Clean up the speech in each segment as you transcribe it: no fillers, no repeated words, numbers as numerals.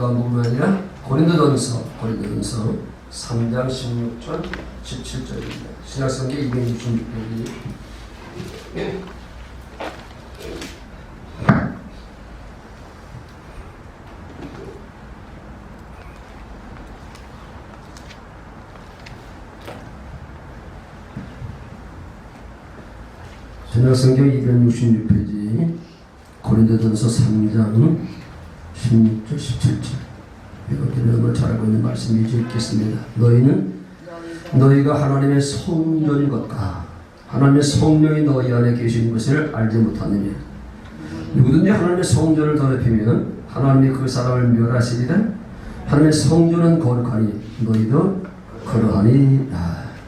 요한복음이 아니라 고린도전서 3장 16절 17절입니다. 신약성경 266페이지. 신약성경 266페이지 고린도전서 3장 16절 17절. 여러분을 잘 알고 있는 말씀이지 읽겠습니다. 너희가 하나님의 성전인 것과 하나님의 성령이 너희 안에 계신 것을 알지 못하느냐. 누구든지 하나님의 성전을 더럽히면 하나님이 그 사람을 멸하시리라. 하나님의 성전은 거룩하니 너희도 그러하니.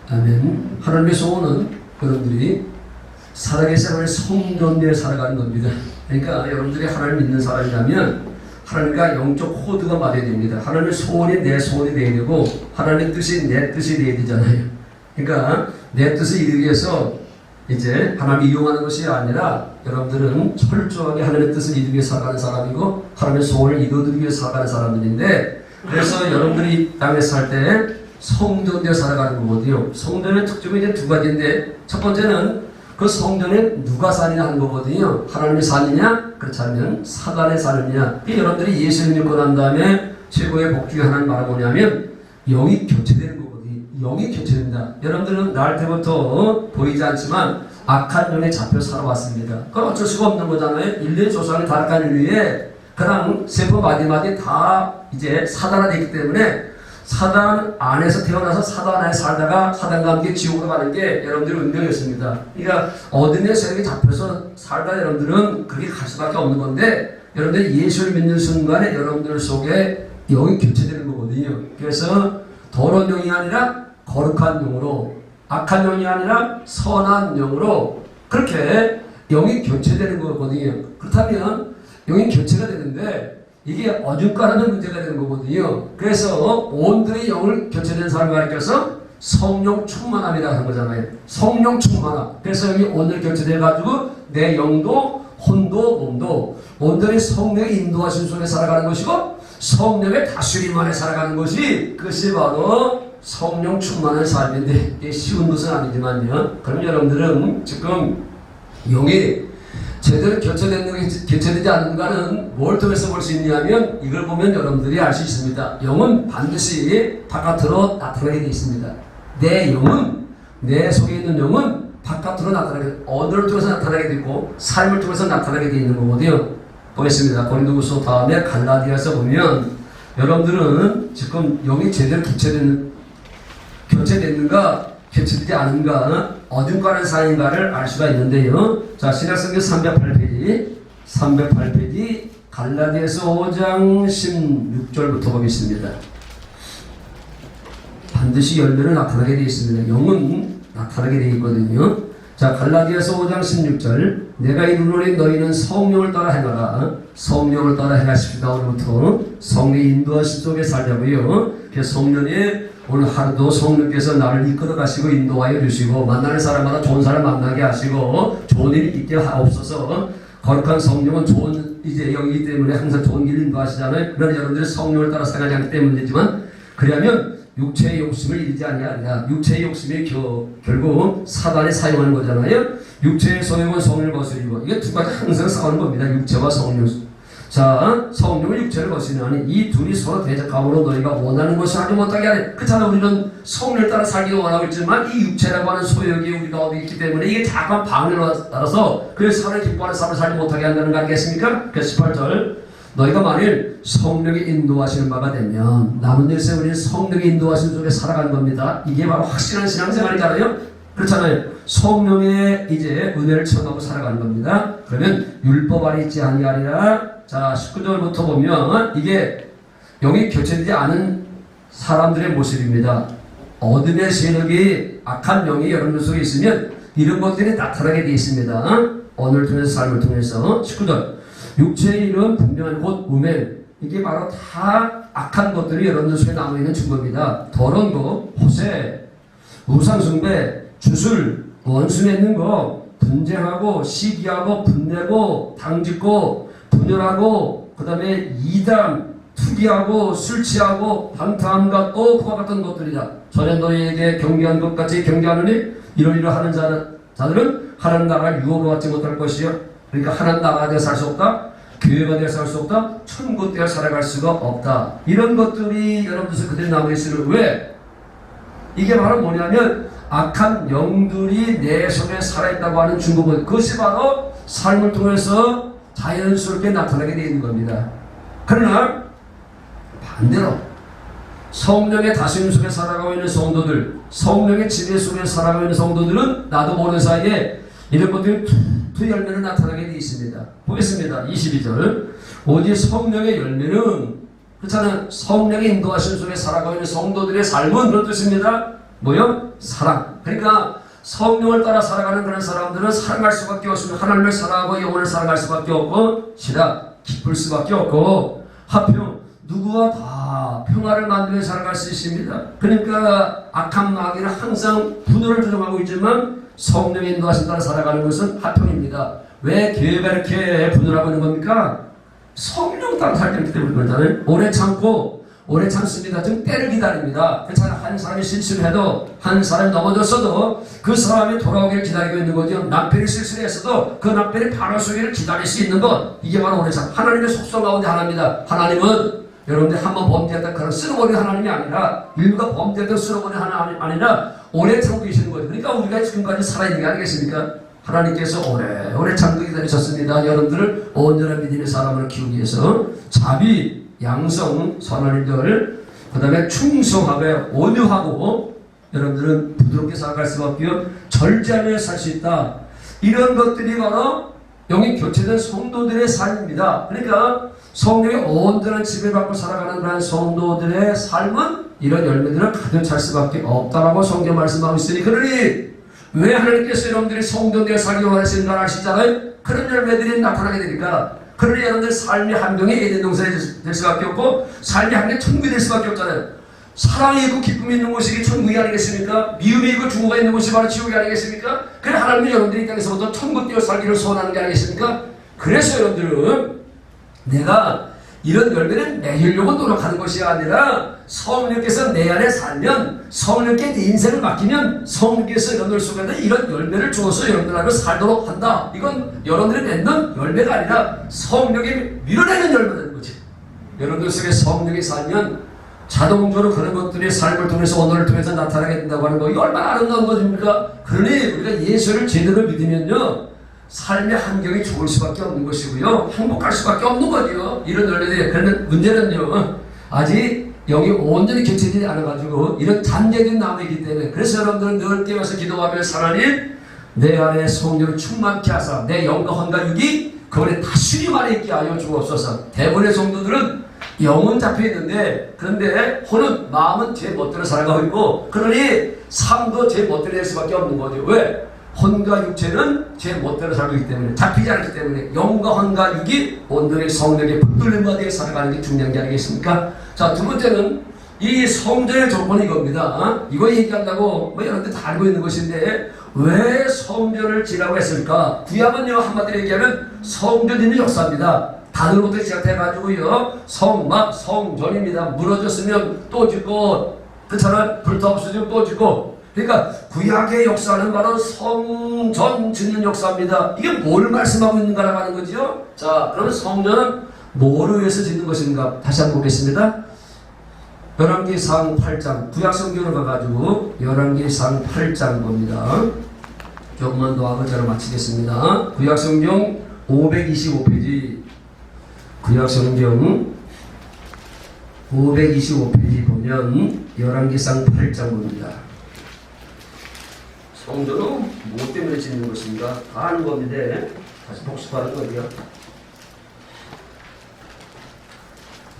아멘. 하나님의 소원은 여러분들이 살아계신 하나님의 성전 내에 살아가는 겁니다. 그러니까 여러분들이 하나님 믿는 사람이라면 하나님과 영적 코드가 맞아야 됩니다. 하나님의 소원이 내 소원이 되어야 되고 하나님의 뜻이 내 뜻이 되어야 되잖아요. 그러니까 내 뜻을 이루기 위해서 이제 하나님을 이용하는 것이 아니라 여러분들은 철저하게 하나님의 뜻을 이루기 위해서 살아가는 사람이고 하나님의 소원을 이루기 위해서 살아가는 사람들인데, 그래서 여러분들이 땅에 살 때 성전되어 살아가는 거거든요. 성전의 특징이 이제 두 가지인데, 첫 번째는 그 성전에 누가 사느냐 하는 거거든요. 하나님이 사느냐, 그렇지 않으면 사단의 사느냐. 여러분들이 예수를 믿고 난 다음에 최고의 복 중에 하나는 말은 뭐냐면 영이 교체되는 거거든요. 영이 교체된다. 여러분들은 날 때부터 보이지 않지만 악한 영에 잡혀 살아왔습니다. 그건 어쩔 수가 없는 거잖아요. 인류의 조상이 타락한 이후에 그냥 세포 마디마디 다 이제 사단화되기 때문에 사단 안에서 태어나서 사단 안에 살다가 사단과 함께 지옥으로 가는 게 여러분들의 운명이었습니다. 그러니까 어둠의 세력에 잡혀서 살다 여러분들은 그렇게 갈 수밖에 없는 건데, 여러분들이 예수를 믿는 순간에 여러분들 속에 영이 교체되는 거거든요. 그래서 더러운 영이 아니라 거룩한 영으로, 악한 영이 아니라 선한 영으로 그렇게 영이 교체되는 거거든요. 그렇다면 영이 교체가 되는데 이게 어중간하면 문제가 되는 거거든요. 그래서 온들의 영을 교체된 사람을 가리켜서 성령 충만함이라고 하는 거잖아요. 성령 충만함. 그래서 여기 오늘 교체돼가지고 내 영도 혼도 몸도 온들의 성령의 인도하신 속에 살아가는 것이고 성령의 다스림 안에 살아가는 것이, 그것이 바로 성령 충만한 삶인데, 이게 쉬운 것은 아니지만요. 그럼 여러분들은 지금 영이 제대로 교체되지 않는가는 뭘 통해서 볼 수 있냐면, 이걸 보면 여러분들이 알 수 있습니다. 영은 반드시 바깥으로 나타나게 되어 있습니다. 내 영은, 내 속에 있는 영은 바깥으로 나타나게, 언어를 통해서 나타나게 되고 삶을 통해서 나타나게 되어 있는 거거든요. 보겠습니다. 고린도후서 다음에 갈라디아서 보면 여러분들은 지금 영이 제대로 교체됐는가 교체되지 않은가, 어중간한 사이인가를 알 수가 있는데요. 자, 신약성경 308페이지 갈라디아서 5장 16절부터 보겠습니다. 반드시 열매를 나타나게 되어 있습니다. 영은 나타나게 되어 있거든요. 자, 갈라디아서 5장 16절. 내가 이르노니 너희는 성령을 따라 행하라. 성령을 따라 행하십시다. 오늘부터 성령의 인도하신 속에 살자고요. 그래서 성령이 오늘 하루도 성령께서 나를 이끌어 가시고 인도하여 주시고 만나는 사람마다 좋은 사람 만나게 하시고 좋은 일이 있게 하옵소서. 거룩한 성령은 좋은 이제 영이기 때문에 항상 좋은 길을 인도하시잖아요. 그러나 여러분들이 성령을 따라 생각하지 않기 때문이지만, 그러면 육체의 욕심을 이루지 아니하리라. 육체의 욕심이 결국 사단이 사용하는 거잖아요. 육체의 소용은 성령을 거스리고, 이게 두 가지 항상 싸우는 겁니다. 육체와 성령. 자, 성령은 육체를 거스리나니 이 둘이 서로 대적함으로 너희가 원하는 것을 하지 못하게 하네. 그렇잖아. 우리는 성령을 따라 살기도 원하고 있지만 이 육체라고 하는 소욕이 우리가 어디 있기 때문에 이게 자꾸만 방해로 따라서 그래서 사람을 기뻐하는 삶을 살지 못하게 한다는 거 아니겠습니까? 그래서 18절. 너희가 만일 성령이 인도하시는 바가 되면, 남은 일세 우리는 성령이 인도하시는 속에 살아가는 겁니다. 이게 바로 확실한 신앙생활이잖아요. 그렇잖아요. 성령의 이제 은혜를 체험하고 살아가는 겁니다. 그러면 율법 아래 있지 아니하리라. 자, 19절부터 보면 이게 영이 교체되지 않은 사람들의 모습입니다. 어둠의 세력이, 악한 영이 여러분 속에 있으면 이런 것들이 나타나게 되어 있습니다. 언어를 통해서, 삶을 통해서. 19절. 육체의 일은 분명한 곧 우매. 이게 바로 다 악한 것들이 여러분들 속에 남아있는 증거입니다. 더러운 거, 호세, 우상숭배, 주술, 원수 맺는 거, 분쟁하고, 시기하고, 분내고, 당짓고, 분열하고, 그 다음에 이단, 투기 투기하고 술 취하고 방탕함과 또 그와 같은 것들이다. 전에 너희에게 경계한 것 같이 경계하느니 이러이러하는 자들은 하나님 나라를 유업으로 받지 못할 것이요. 그러니까 하나님 나라가 되어 살 수 없다. 교회가 되어 살 수 없다. 천국 되어 살아갈 수가 없다. 이런 것들이 여러분들 그들이 남아있으면 왜? 이게 바로 뭐냐면 악한 영들이 내 속에 살아있다고 하는 증거거든요. 그것이 바로 삶을 통해서 자연스럽게 나타나게 되어 있는 겁니다. 그러나 반대로 성령의 다스림 속에 살아가고 있는 성도들, 성령의 지배 속에 살아가고 있는 성도들은 나도 모르는 사이에 이런 것들이 두 열매를 나타나게 되어 있습니다. 보겠습니다. 22절. 오직 성령의 열매는 그렇잖아요. 성령의 인도하심 속에 살아가고 있는 성도들의 삶은 그런 뜻입니다. 뭐요? 사랑. 그러니까 성령을 따라 살아가는 그런 사람들은 사랑할 수밖에 없습니다. 하나님을 사랑하고 영혼을 사랑할 수밖에 없고 시작 기쁠 수밖에 없고 하필 누구와 다 평화를 만들어 살아갈 수 있습니다. 그러니까 악한 마귀는 항상 분노를 조종하고 있지만 성령의 인도하심 따라 살아가는 것은 하평입니다. 왜 교회가 이렇게 분노를 하고 있는 겁니까? 성령 따라 살기 때문에 그러잖아요. 오래 참고 오래 참습니다. 좀 때를 기다립니다. 그렇잖아요. 한 사람이 실수를 해도 한 사람이 넘어졌어도 그 사람이 돌아오기를 기다리고 있는 거죠. 남편이 실수를 했어도 그 남편이 바로 서기를 기다릴 수 있는 것, 이게 바로 오래 참. 하나님의 속성 가운데 하나입니다. 하나님은 여러분들이 한번 범죄했다 그런 쓸어버리는 하나님이 아니라 인류가 범죄했다 쓸어버리는 하나님이 아니라 오래 참고 계시는 거죠. 그러니까 우리가 지금까지 살아있는 게 아니겠습니까? 하나님께서 오래 참고 기다리셨습니다. 여러분들을 온전한 믿음의 사람으로 키우기 위해서 자비, 양성, 선한 일들, 그 다음에 충성하고 온유하고 여러분들은 부드럽게 살아갈 수밖에 없고 절제하며 살 수 있다. 이런 것들이 바로 영이 교체된 성도들의 삶입니다. 그러니까 성령의 온전한 지배받고 살아가는 그런 성도들의 삶은 이런 열매들을 가득 찰 수밖에 없다라고 성경 말씀하고 있으니, 그러니 왜 하나님께서 여러분들이 성도되어 살기 원하시는 걸 아시잖아요. 그런 열매들이 나타나게 되니까. 그러니 여러분들 삶의 환경이 에덴 동산이 될 수밖에 없고 삶의 환경이 천국이 될 수밖에 없잖아요. 사랑이 있고 기쁨이 있는 곳이 천국이 아니겠습니까? 미움이 있고 증오가 있는 곳이 바로 지옥이 아니겠습니까? 그래 하나님이 여러분들이 이 땅에서부터 천국 되어 살기를 소원하는 게 아니겠습니까? 그래서 여러분들은 내가 이런 열매를 맺으려고 노력하는 것이 아니라 성령께서 내 안에 살면, 성령께 내 인생을 맡기면 성령께서 여러분들 속에서 이런 열매를 주어서 여러분들하고 살도록 한다. 이건 여러분들이 맺는 열매가 아니라 성령이 밀어내는 열매라는 거지. 여러분들 속에 성령이 살면 자동적으로 그런 것들이 삶을 통해서 언어를 통해서 나타나게 된다고 하는 거, 이거 얼마나 아름다운 것입니까? 그러니 우리가 예수를 제대로 믿으면요 삶의 환경이 좋을 수밖에 없는 것이고요, 행복할 수밖에 없는 거죠. 이런 열매들이. 그런데 문제는요, 아직 영이 온전히 교체되지 않아가지고 이런 잔재들이 남아있기 때문에. 그래서 여러분들은 늘 깨어서 기도하며 하나님 내 안에 성령을 충만케 하사 내 영과 혼과 육이 그 안에 다스림 안에 있게 하여 주옵소서. 대부분의 성도들은 영은 잡혀있는데 그런데 혼은, 마음은 제 멋대로 살아가고 있고, 그러니 삶도 제 멋대로 될 수밖에 없는 거죠. 왜? 혼과 육체는 제 멋대로 살고 있기 때문에, 잡히지 않기 때문에 영과 혼과 육이 온전히 성령의 붙들림 바디에 살아가는 게 중요한 게 아니겠습니까? 자, 두 번째는 이 성전의 조건이 이겁니다. 이거 얘기한다고 뭐 여러분들 다 알고 있는 것인데 왜 성전을 지라고 했을까? 구약은요 한마디로 얘기하면 성전 짓는 역사입니다. 단으로부터 시작해가지고요 성막, 성전입니다. 무너졌으면 또 짓고, 그렇잖아요. 불타 없어지면 또 짓고. 그러니까 구약의 역사는 바로 성전 짓는 역사입니다. 이게 뭘 말씀하고 있는가라고 하는 거죠. 자, 그러면 성전은 뭐를 위해서 짓는 것인가? 다시 한번 보겠습니다. 열왕기상 8장, 구약 성경을 가가지고 열왕기상 8장 봅니다. 조금만 더 하고 제가 마치겠습니다. 구약 성경 525페이지, 구약 성경 525페이지 보면 열왕기상 8장 봅니다. 성전은 뭐 때문에 짓는 것인가? 다 아는 겁니다. 다시 복습하는 거죠.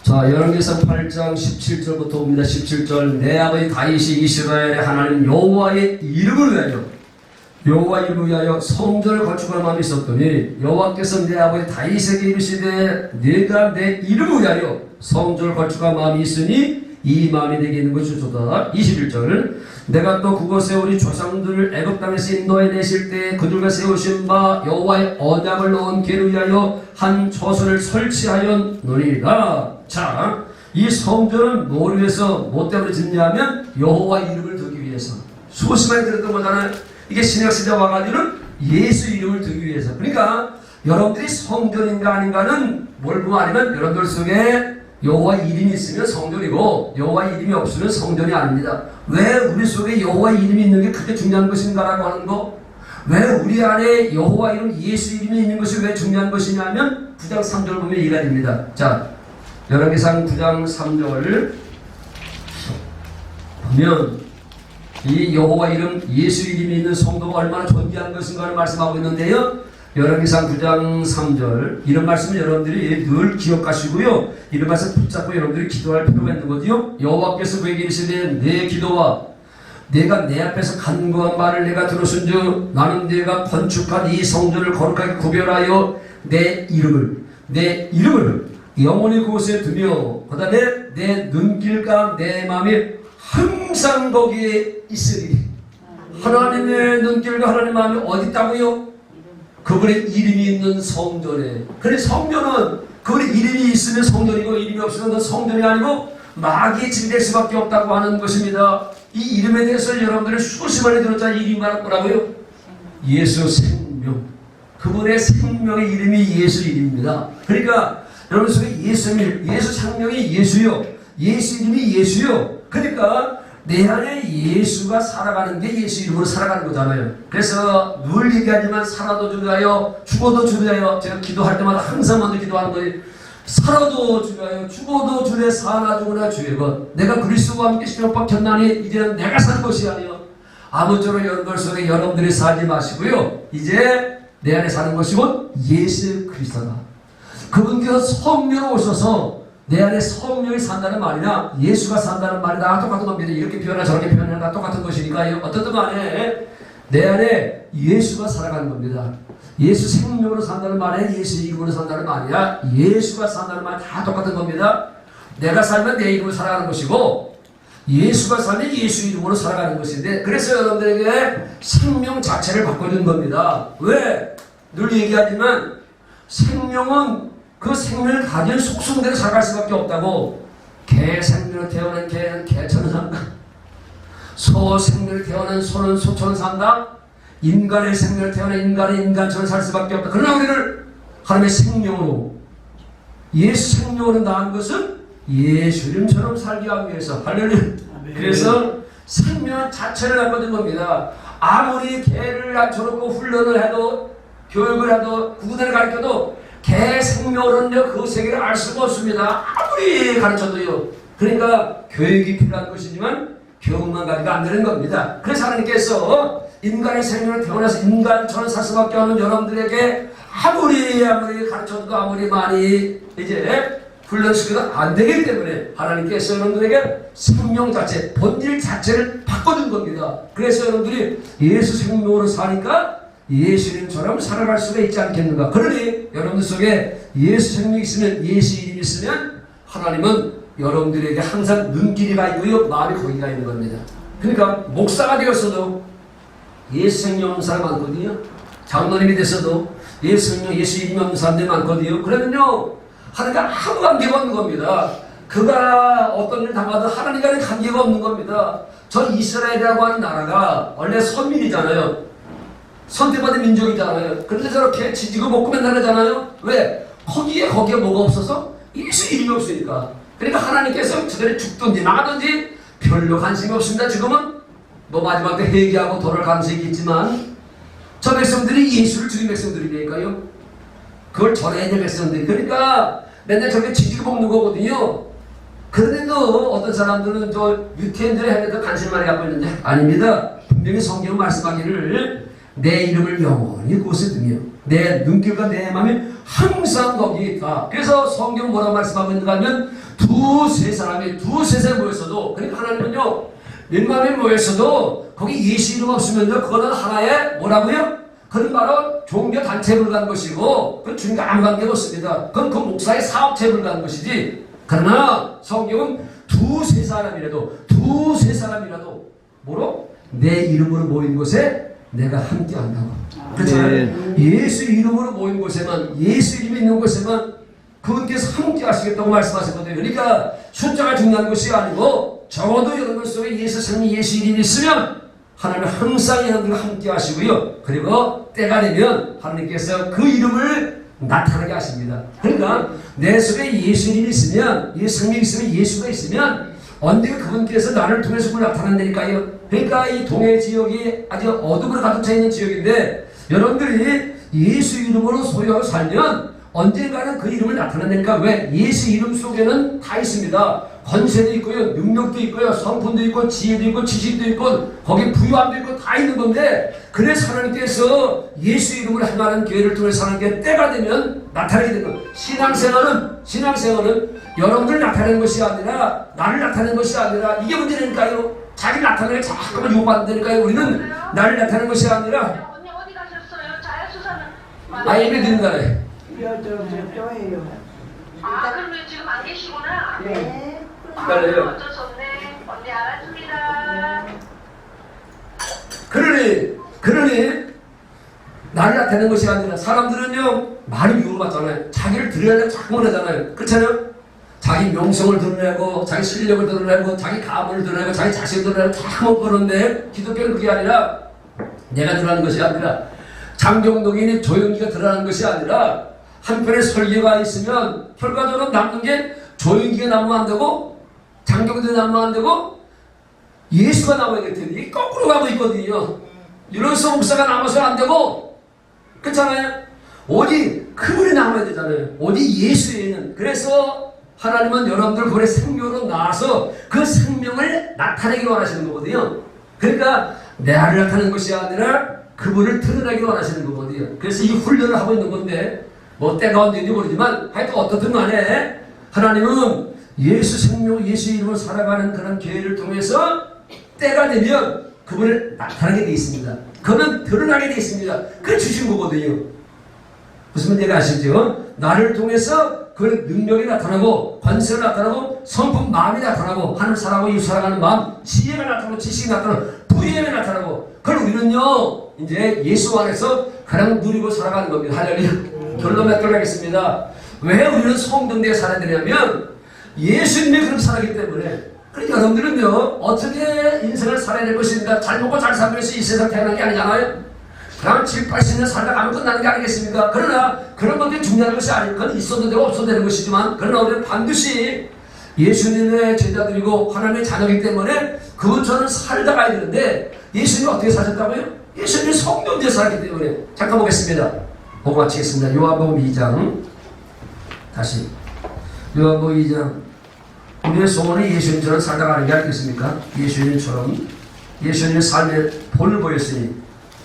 자, 열왕기상 8장 17절부터 봅니다. 17절. 내 아버지 다윗이 이스라엘의 하나님 여호와의 이름을 위하여, 여호와 이름을 위하여 성전을 건축할 마음이 있었더니 여호와께서 내 아버지 다윗에게 이르시되 네가 내 이름을 위하여 성전을 건축할 마음이 있으니 이 마음이 내게 있는 것이 좋다. 21절. 내가 또 그곳에 우리 조상들을 애굽 땅에서 인도해 내실 때 그들과 세우신 바 여호와의 언약을 넣은 궤를 위하여 한 조서를 설치하였노니라. 자, 이 성전을 뭘 위해서 뭐 때문에 짓냐면 여호와 이름을 두기 위해서. 수십 많이 들었던 거잖아요. 이게 신약시대 와가지고는 예수 이름을 두기 위해서. 그러니까 여러분들이 성전인가 아닌가는 뭘 보면 아니면 여러분들 속에 여호와 이름이 있으면 성전이고 여호와 이름이 없으면 성전이 아닙니다. 왜 우리 속에 여호와 이름이 있는 게 그렇게 중요한 것인가라고 하는 거. 왜 우리 안에 여호와 이름 예수 이름이 있는 것이 왜 중요한 것이냐면 9장 3절 보면 이해가 됩니다. 자, 열왕기상 9장 3절 보면 이 여호와 이름 예수 이름이 있는 성도가 얼마나 존귀한 것인가를 말씀하고 있는데요. 열왕기상 9장 3절 이런 말씀을 여러분들이 늘 기억하시고요. 이런 말씀 붙잡고 여러분들이 기도할 필요가 있는 거지요. 여호와께서 그에게 이르시되 내 기도와 내가 내 앞에서 간구한 말을 내가 들었은즉 나는 내가 건축한 이 성전을 거룩하게 구별하여 내 이름을 영원히 그곳에 두며 그 다음에 내 눈길과 내 마음이 항상 거기에 있으리. 하나님의 눈길과 하나님의 마음이 어디 있다고요? 그분의 이름이 있는 성전에. 그래 성전은 그분의 이름이 있으면 성전이고 이름이 없으면 그건 성전이 아니고 마귀의 집이 될 수밖에 없다고 하는 것입니다. 이 이름에 대해서 여러분들이 수십 번에 들었잖아요. 이름이 뭐라고요? 예수 생명. 그분의 생명의 이름이 예수 이름입니다. 그러니까 여러분 속에 예수 생명이 예수요. 예수 이름이 예수요. 그러니까 내 안에 예수가 살아가는 게 예수 이름으로 살아가는 거잖아요. 그래서 늘 얘기하지만 살아도 주하여 죽어도 주하여 제가 기도할 때마다 항상 먼저 기도하는 거예요. 살아도 주하여 죽어도 주의 사나 죽으나 주의 것. 내가 그리스도와 함께 십자가 박혔나니 이제는 내가 사는 것이 아니요 아무쪼록 여러분 속에 여러분들이 살지 마시고요. 이제 내 안에 사는 것이 곧 예수 그리스도다. 그분께서 성령으로 오셔서 내 안에 성령이 산다는 말이나 예수가 산다는 말이 다 똑같은 겁니다. 이렇게 표현하나 저렇게 표현하나 다 똑같은 것이니까요. 어떤 뜻 안에 내 안에 예수가 살아가는 겁니다. 예수 생명으로 산다는 말에 예수 이름으로 산다는 말이야. 예수가 산다는 말 다 똑같은 겁니다. 내가 살면 내 이름으로 살아가는 것이고 예수가 살면 예수 이름으로 살아가는 것인데 그래서 여러분들에게 생명 자체를 바꿔준 겁니다. 왜? 늘 얘기하지만 생명은 그 생명을 가진 속성대로 살아갈 수밖에 없다고. 개 생명을 태어난 개는 개처럼 산다. 소 생명을 태어난 소는 소처럼 산다. 인간의 생명을 태어난 인간은 인간처럼 살 수밖에 없다. 그러나 우리를 하나님의 생명으로 예수 생명으로 낳은 것은 예수 이름처럼 살게 하기 위해서. 할렐루야. 그래서 생명 자체를 바꿔준 겁니다. 아무리 개를 앉혀놓고 훈련을 해도 교육을 해도 구구대를 가르쳐도 개 생명으로는요 그 세계를 알 수가 없습니다. 아무리 가르쳐도요. 그러니까 교육이 필요한 것이지만 교육만 가지고 안 되는 겁니다. 그래서 하나님께서 인간의 생명을 태어나서 인간처럼 살 수밖에 없는 여러분들에게 아무리 가르쳐도 아무리 많이 이제 훈련시켜도 안 되기 때문에 하나님께서 여러분들에게 생명 자체, 본질 자체를 바꿔준 겁니다. 그래서 여러분들이 예수 생명으로 사니까 예수님처럼 살아갈 수가 있지 않겠는가. 그러니 여러분들 속에 예수 생명이 있으면 예수 이름이 있으면 하나님은 여러분들에게 항상 눈길이 가 있고요 마음이 거기가 있는 겁니다. 그러니까 목사가 되었어도 예수 생명 없는 사람 많거든요. 장로님이 됐어도 예수 생명 예수 이름이 없는 사람들이 많거든요. 그러면요 하나님과 아무 관계가 없는 겁니다. 그가 어떤 일을 당하든 하나님과는 관계가 없는 겁니다. 저 이스라엘이라고 하는 나라가 원래 선민이잖아요. 선택받은 민족이잖아요. 그런데 저렇게 지지고 먹고 맨날 하잖아요. 왜? 거기에 뭐가 없어서? 예수 이름이 없으니까. 그러니까 하나님께서 저들이 죽든지 나가든지 별로 관심이 없습니다. 지금은 뭐 마지막 때 회개하고 돌아올 가능성이 있겠지만 저 백성들이 예수를 죽인 백성들이니까요. 그걸 전해야 될 백성들이. 그러니까 맨날 저렇게 지지고 먹는 거거든요. 그런데도 어떤 사람들은 저 유태인들의 행위에 관심 많이 갖고 있는데 아닙니다. 분명히 성경은 말씀하기를 내 이름을 영원히 그곳에 두며 내 눈길과 내 마음이 항상 거기에 있다. 그래서 성경 뭐라고 말씀하고 있는가 하면 두세 사람이 모였어도 그러니까 하나님은요 내 마음에 모였어도 거기 예수 이름 없으면요 그거는 하나의 뭐라고요? 그건 바로 종교단체에 불과한 것이고 그건 주님과 아무 관계가 없습니다. 그건 그 목사의 사업체에 불과한 것이지. 그러나 성경은 두세 사람이라도 뭐로? 내 이름으로 모인 곳에 내가 함께 한다고. 그렇죠? 네. 예수 이름으로 모인 곳에만 예수 이름이 있는 곳에만 그분께서 함께 하시겠다고 말씀하셨거든요. 그러니까 숫자가 중요한 것이 아니고 적어도 여러분 속에 예수 생명, 예수 이름이 있으면 하나님은 항상 여러분과 함께 하시고요. 그리고 때가 되면 하나님께서 그 이름을 나타나게 하십니다. 그러니까 내 속에 예수 이름이 있으면, 예수 생명이 있으면, 예수가 있으면 언젠가 그분께서 나를 통해서 그걸 나타난다니까요. 그러니까 이 동해 지역이 아주 어둠으로 가득 차 있는 지역인데 여러분들이 예수 이름으로 소유하고 살면 언젠가는 그 이름을 나타낸다니까. 왜? 예수 이름 속에는 다 있습니다. 권세도 있고요, 능력도 있고요, 성품도 있고, 지혜도 있고, 지식도 있고, 거기 부유함도 있고, 다 있는 건데, 그래서 하나님께서 예수 이름으로 행하는 교회를 통해서 하나님께 때가 되면 나타나게 되는 거예요. 신앙생활은 여러분들 나타내는 것이 아니라, 나를 나타내는 것이 아니라, 이게 문제니까요. 자기 나타내는 게 잠깐만 요구한다니까요. 우리는 나를 나타내는 것이 아니라. 언니 어디 가셨어요? 자연수사는. 예배 드린다네. 저예요. 그럼 지금 안 계시구나. 네. 기다려요. 어쩔 수 없네. 언니 알았습니다. 그러니 나를 나타내는 것이 아니라 사람들은요 많이 유혹을 받잖아요. 자기를 드러내려고 자꾸만 하잖아요. 그렇잖아요. 자기 명성을 드러내고 자기 실력을 드러내고 자기 가문을 드러내고 자기 자식을 드러내고 자꾸 그러는데 기독교는 그게 아니라 내가 드러나는 것이 아니라 장경동이니 조용기가 드러나는 것이 아니라 한편에 설계가 있으면 결과적으로 남는 게 조용기가 남으면 안 되고 장경동이 남으면 안 되고 예수가 남아야 될 텐데 이게 거꾸로 가고 있거든요. 이로써 목사가 남아서 안 되고 그렇잖아요. 오직 그분이 남아야 되잖아요. 오직 예수에는. 그래서 하나님은 여러분들 본래 생명으로 나와서 그 생명을 나타내기를 원하시는 거거든요. 그러니까 나를 나타내는 것이 아니라 그분을 드러내기를 원하시는 거거든요. 그래서 이 훈련을 하고 있는 건데 뭐 때가 언제인지 모르지만 하여튼 어떻든 간에 하나님은 예수 생명, 예수 이름으로 살아가는 그런 교회를 통해서 때가 되면 그분을 나타나게 되어 있습니다. 그는 드러나게 되어 있습니다. 그걸 주신 거거든요. 무슨 문제가 아시죠? 나를 통해서 그 능력이 나타나고 권세가 나타나고 성품 마음이 나타나고 하늘 사랑하고 이웃 사랑하는 마음, 지혜가 나타나고 지식이 나타나고 부유함이 나타나고 그걸 우리는요 이제 예수 안에서 가장 누리고 살아가는 겁니다. 할렐루야. 결론 맺도록 하겠습니다. 왜 우리는 성경대에 살아야 되냐면 예수님이 그렇게 살았기 때문에. 그러니까 여러분들은요 어떻게 인생을 살아야 될 것인가, 잘 먹고 잘 살기 위해서 이 세상 태어난 게 아니잖아요. 그냥 7, 80년 살다 가면 끝나는 게 아니겠습니까? 그러나 그런 것들이 중요한 것이 아니고 그건 있어도 되고 없어도 되는 것이지만 그러나 우리는 반드시 예수님의 제자들이고 하나님의 자녀이기 때문에 그분처럼 살다 가야 되는데 예수님이 어떻게 사셨다고요? 예수님이 성령대에 살았기 때문에. 잠깐 보겠습니다. 보고 마치겠습니다. 요한복음 2장 다시 요한복음 2장. 우리의 소원은 예수님처럼 살다 가는 게 아니겠습니까? 예수님의 삶의 본을 보였으니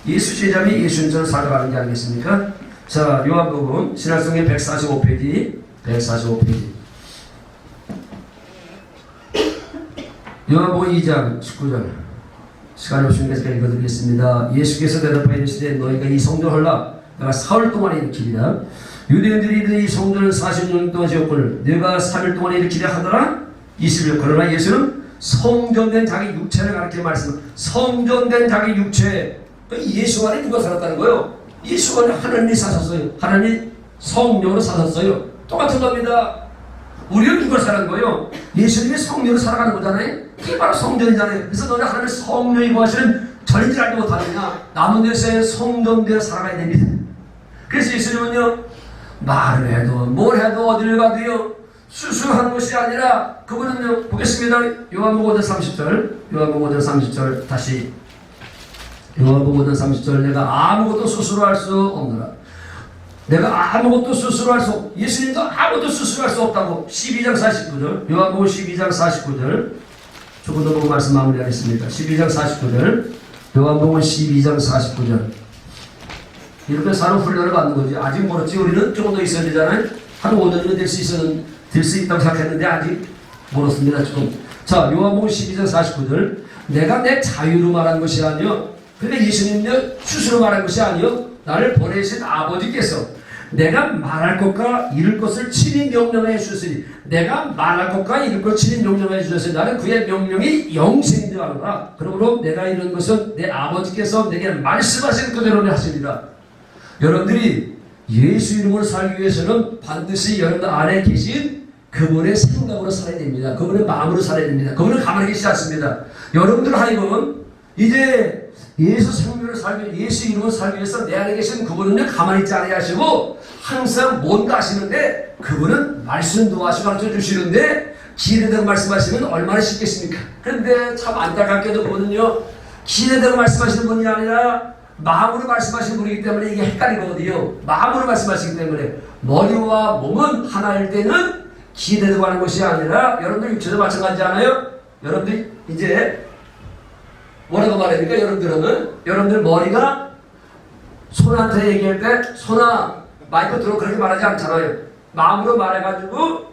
예수 제자이 예수님처럼 살아가는 게 아니겠습니까? 자, 요한복음 신약성경 145페이지 요한복음 2장 19절 시간이 없으니까 제가 읽어드리겠습니다. 예수께서 대답하여 이르시되 너희가 이 성전을 헐라 내가 사흘 동안에 일으키리라. 유대인들이 이르되 이 성전을 40년 동안 지었거늘 내가 3일 동안에 일으키려 하더라 20일. 그러나 예수는 성전된 자기 육체를 가르쳐 말씀. 성전된 자기 육체. 예수 안에 누가 살았다는 거예요? 예수 안에 하나님이 사셨어요. 하나님이 성령으로 사셨어요. 똑같은 겁니다. 우리는 누가 살아가는 거예요? 예수님이 성령으로 살아가는 거잖아요. 이게 바로 성전이잖아요. 그래서 너는 하나님의 성령이 구하시는 전인 줄 알지 못하느냐? 남은 데서의 성전대로 살아가야 됩니다. 그래서 예수님은요 말을 해도 뭘 해도 어디를 가도요 수술하는 것이 아니라 그분은요 보겠습니다. 요한복음 5장 30절 다시 요한복음 5장 30절 내가 아무것도 스스로 할 수 없느라. 내가 아무것도 스스로 할 수 없. 예수님도 아무것도 스스로 할 수 없다고. 12장 49절 요한복음 12장 49절 조금 더 보고 말씀 마무리하겠습니다. 12장 49절 요한복음 12장 49절 이렇게 사는 훈련을 받는 거지. 아직 멀었지. 우리는 조금 더 있어야 되잖아요. 한 5년이면 될 수 있다고 생각했는데 아직 멀었습니다. 조금. 자, 요한복음 12장 49절 내가 내 자유로 말한 것이 아니요. 근데 예수님은 스스로 말한 것이 아니요. 나를 보내신 아버지께서 내가 말할 것과 이룰 것을 친히 명령해 주셨으니 내가 말할 것과 이룰 것을 친히 명령해 주셨으니 나는 그의 명령이 영생인 줄 아노라. 그러므로 내가 이룬 것은 내 아버지께서 내게 말씀하신 그대로 하십니다. 여러분들이 예수 이름으로 살기 위해서는 반드시 여러분들 안에 계신 그분의 생각으로 살아야 됩니다. 그분의 마음으로 살아야 됩니다. 그분은 가만히 계시지 않습니다. 여러분들 하여금 이제 예수 생명으로 살기, 예수 이름으로 살기 위해서 내 안에 계신 그분은 가만히 있지 않게 하시고 항상 뭔가 하시는데 그분은 말씀도 하시고 가르쳐 주시는데 기대대로 말씀하시면 얼마나 쉽겠습니까? 그런데 참 안타깝게도 그분은요 기대대로 말씀하시는 분이 아니라 마음으로 말씀하시는 분이기 때문에 이게 헷갈리거든요. 마음으로 말씀하시기 때문에 머리와 몸은 하나일 때는 기대대로 하는 것이 아니라 여러분들 육체도 마찬가지잖아요. 여러분들 이제 뭐라고 말합니까? 여러분들 머리가 손한테 얘기할 때 손아 마이크 들어 그렇게 말하지 않잖아요. 마음으로 말해가지고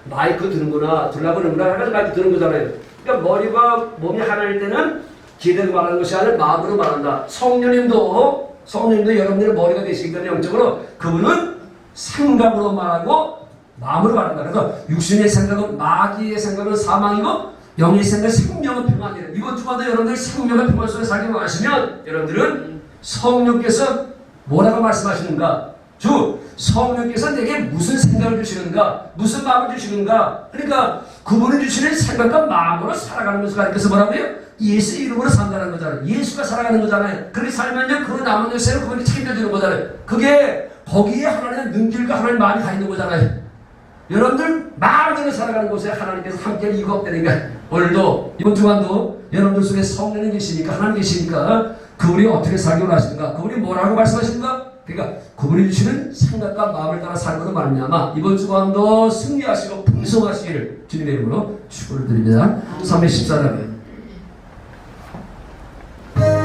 마이크 드는구나 들라고 그러는구나 해가지고 마이크 드는 거잖아요. 그러니까 머리와 몸이 하나일 때는 기대로 말하는 것이 아니라 마음으로 말한다. 성령님도 여러분들의 머리가 되시기 때문에 영적으로 그분은 생각으로 말하고 마음으로 말한다. 그래서 육신의 생각은 마귀의 생각은 사망이고 영의 생각은 생명은 평안이에요. 이번 주마다 여러분들이 생명과 평안 속에 살기 원하시면 여러분들은 성령께서 뭐라고 말씀하시는가? 주 성령께서 내게 무슨 생각을 주시는가? 무슨 마음을 주시는가? 그러니까 그분이 주시는 생각과 마음으로 살아가는 것을 가리켜서 뭐라고요? 예수 이름으로 산다는 거잖아요. 예수가 살아가는 거잖아요. 그렇게 살면요 그 남은 역사를 그분이 책임져주는 거잖아요. 그게 거기에 하나님의 능질과 하나님의 마음이 가 있는 거잖아요. 여러분들 마음대로 살아가는 곳에 하나님께서 함께 이겁되니까 오늘도 이번 주간도 여러분들 속에 성령이 계시니까 하나님 계시니까 그분이 어떻게 살기 원하시는가? 그분이 뭐라고 말씀하시는가? 그러니까 그분이 주시는 생각과 마음을 따라 살고도 말미암아 이번 주간도 승리하시고 풍성하시기를 주님의 이름으로 축원을 드립니다. 314장